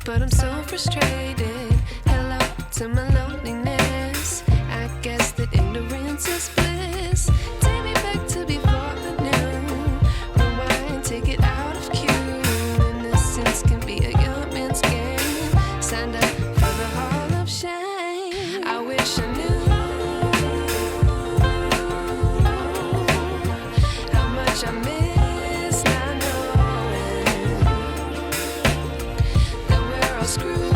but I'm so frustrated. Hello to my loneliness. I guess that ignorance is bliss. Take me back to before I knew. Rewind, take it out of cue. Innocence can be a young man's game. Signed up for the hall of shame. I wish I knew how much I miss not knowing that we're all screwed.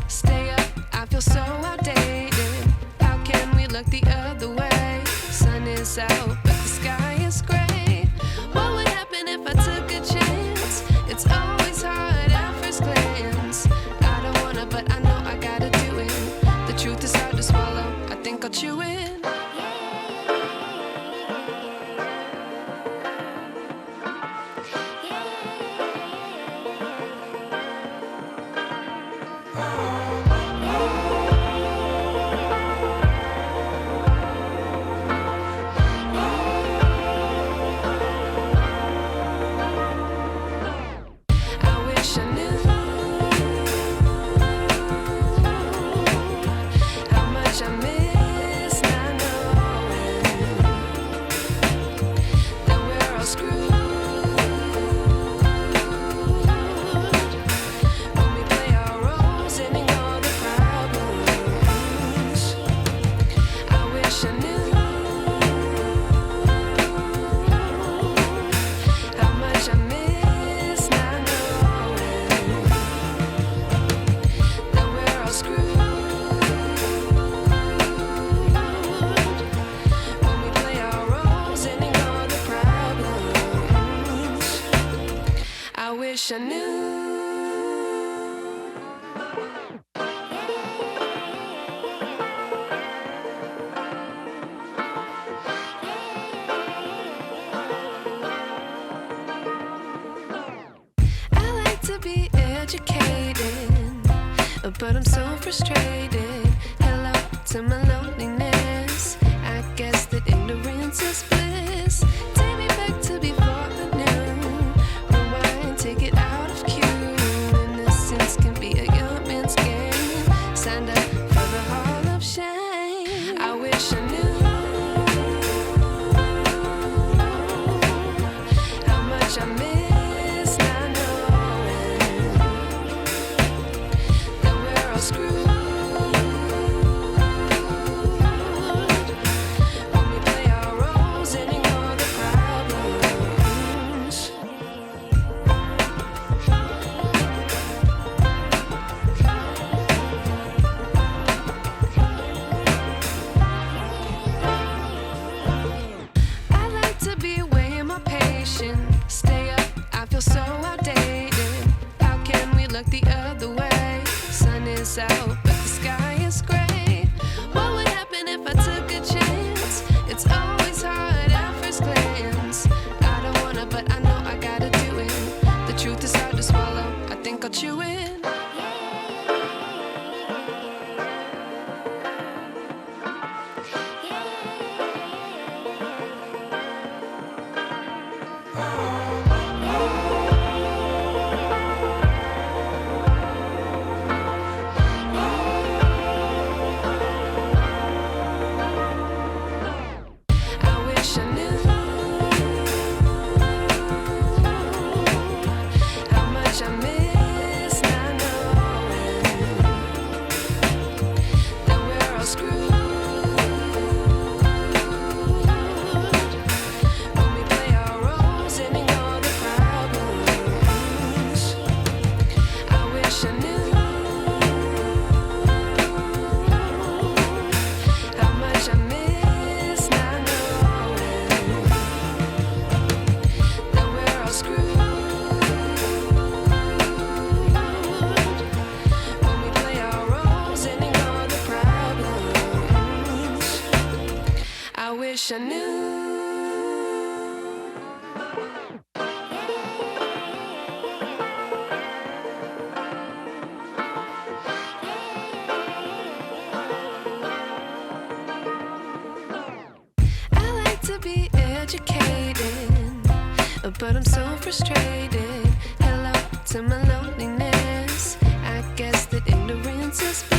Stay up, I feel so outdated. How can we look the other way? Sun is out, but the sky is gray. What would happen if I took a chance? It's always hard at first glance. I don't wanna, but I know I gotta do it. The truth is hard to swallow, I think I'll chew it. I wish I knew. I like to be educated, but I'm so frustrated. Hello to my loneliness. I guess that ignorance is bliss. Take me back to before I knew. Rewind, take it out of cue. Innocence can be a young man's game. Signed up for the hall of shame. I wish I knew how much I miss not knowing that we're all screwed. wish I knew. I like to be educated, but I'm so frustrated. Hello to my loneliness. I guess that ignorance is